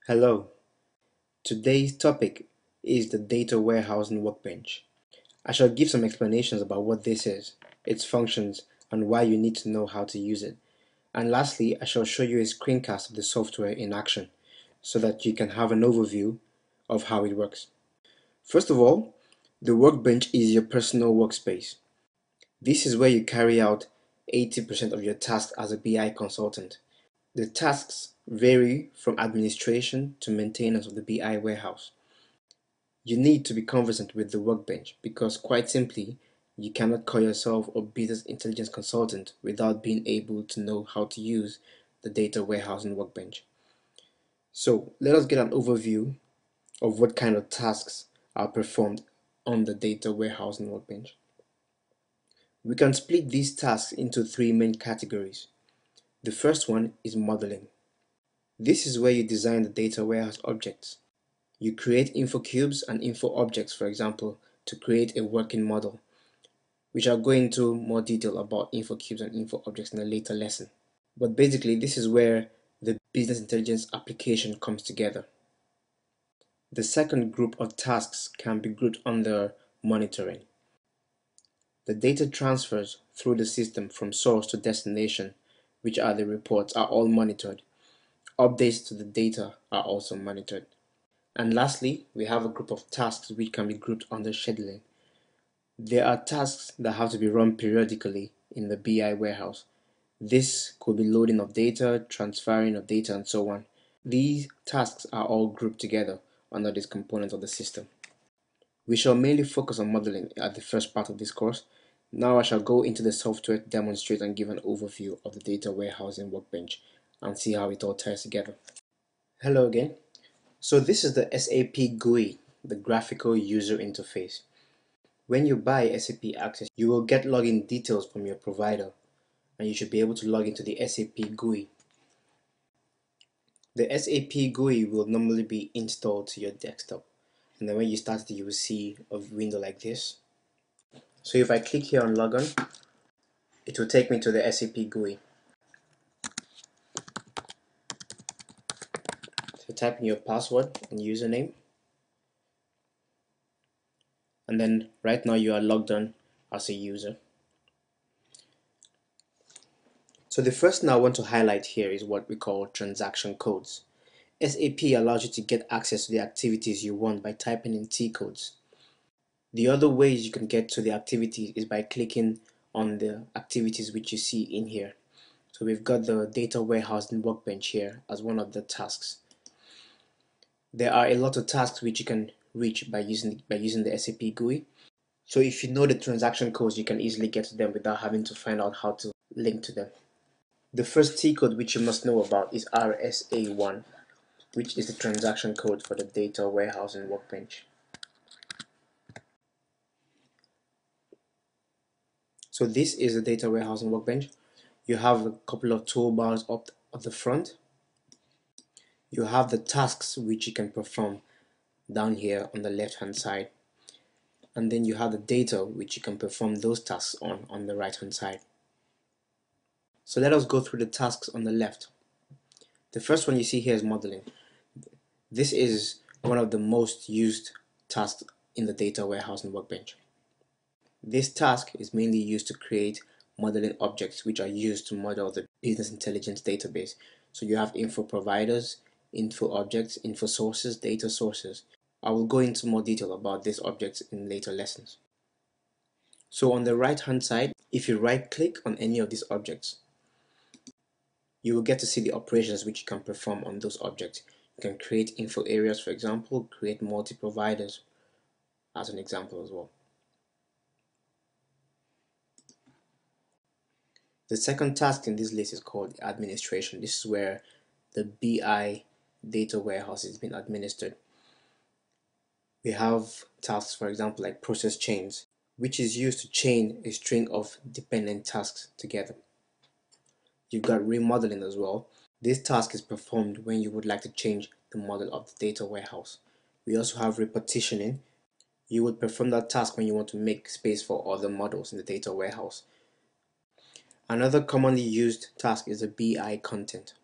Hello, today's topic is the data warehousing workbench. I shall give some explanations about what this is, its functions, and why you need to know how to use it. And lastly, I shall show you a screencast of the software in action so that you can have an overview of how it works. First of all, the workbench is your personal workspace. This is where you carry out 80% of your tasks as a BI consultant. The tasks vary from administration to maintenance of the BI warehouse. You need to be conversant with the workbench because, quite simply, you cannot call yourself a business intelligence consultant without being able to know how to use the data warehousing workbench. So let us get an overview of what kind of tasks are performed on the data warehousing workbench. We can split these tasks into three main categories. The first one is modeling. This is where you design the data warehouse objects. You create info cubes and info objects, for example, to create a working model. We shall go into more detail about info cubes and info objects in a later lesson. But basically, this is where the business intelligence application comes together. The second group of tasks can be grouped under monitoring. The data transfers through the system from source to destination, which are the reports, are all monitored. Updates to the data are also monitored. And lastly, we have a group of tasks which can be grouped under scheduling. There are tasks that have to be run periodically in the BI warehouse. This could be loading of data, transferring of data, and so on. These tasks are all grouped together under this component of the system. We shall mainly focus on modeling at the first part of this course. Now I shall go into the software to demonstrate and give an overview of the data warehousing workbench and see how it all ties together. Hello again. So this is the SAP GUI, the graphical user interface. When you buy SAP Access, you will get login details from your provider, and you should be able to log into the SAP GUI. The SAP GUI will normally be installed to your desktop, and then when you start it, you will see a window like this. So if I click here on Login, it will take me to the SAP GUI. So type in your password and username, and then right now you are logged on as a user. So the first thing I want to highlight here is what we call transaction codes. SAP allows you to get access to the activities you want by typing in T codes. The other ways you can get to the activities is by clicking on the activities which you see in here. So we've got the data warehousing workbench here as one of the tasks. There are a lot of tasks which you can reach by using the SAP GUI. So if you know the transaction codes, you can easily get to them without having to find out how to link to them. The first T code which you must know about is RSA1, which is the transaction code for the data warehousing workbench. So this is the data warehousing workbench. You have a couple of toolbars up at the front. You have the tasks which you can perform down here on the left hand side, and then you have the data which you can perform those tasks on the right hand side. So let us go through the tasks on the left. The first one you see here is modeling. This is one of the most used tasks in the data warehousing workbench. This task is mainly used to create modeling objects which are used to model the business intelligence database. So you have info providers, info objects, info sources, data sources. I will go into more detail about these objects in later lessons. So on the right hand side, if you right click on any of these objects, you will get to see the operations which you can perform on those objects. You can create info areas, for example, create multi-providers as an example as well. The second task in this list is called administration. This is where the BI data warehouse is being administered. We have tasks, for example, like process chains, which is used to chain a string of dependent tasks together. You've got remodeling as well. This task is performed when you would like to change the model of the data warehouse. We also have repartitioning. You would perform that task when you want to make space for other models in the data warehouse. Another commonly used task is the BI content.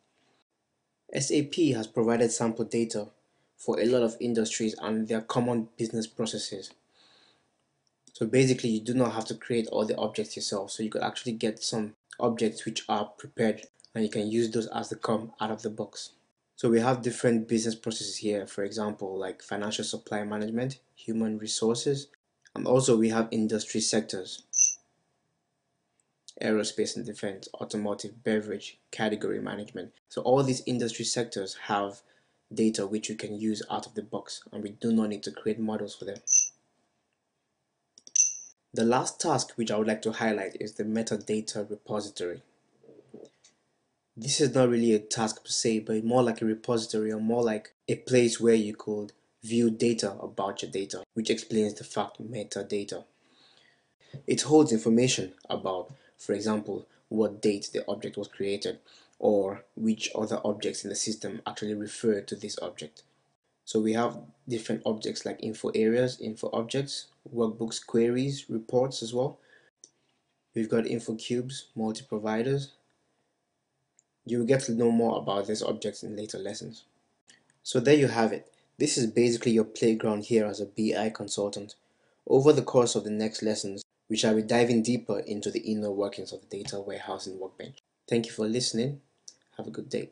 SAP has provided sample data for a lot of industries and their common business processes. So basically, you do not have to create all the objects yourself. So you could actually get some objects which are prepared and you can use those as they come out of the box. So we have different business processes here, for example, like financial supply management, human resources, and also we have industry sectors, aerospace and defense, automotive, beverage, category management. So all these industry sectors have data which you can use out of the box, and we do not need to create models for them. The last task which I would like to highlight is the Metadata Repository. This is not really a task per se, but more like a repository or more like a place where you could view data about your data, which explains the fact metadata. It holds information about, for example, what date the object was created or which other objects in the system actually refer to this object. So we have different objects like info areas, info objects, workbooks, queries, reports as well. We've got info cubes, multi-providers. You will get to know more about these objects in later lessons. So there you have it. This is basically your playground here as a BI consultant. Over the course of the next lessons, we shall be diving deeper into the inner workings of the data warehouse in Workbench. Thank you for listening. Have a good day.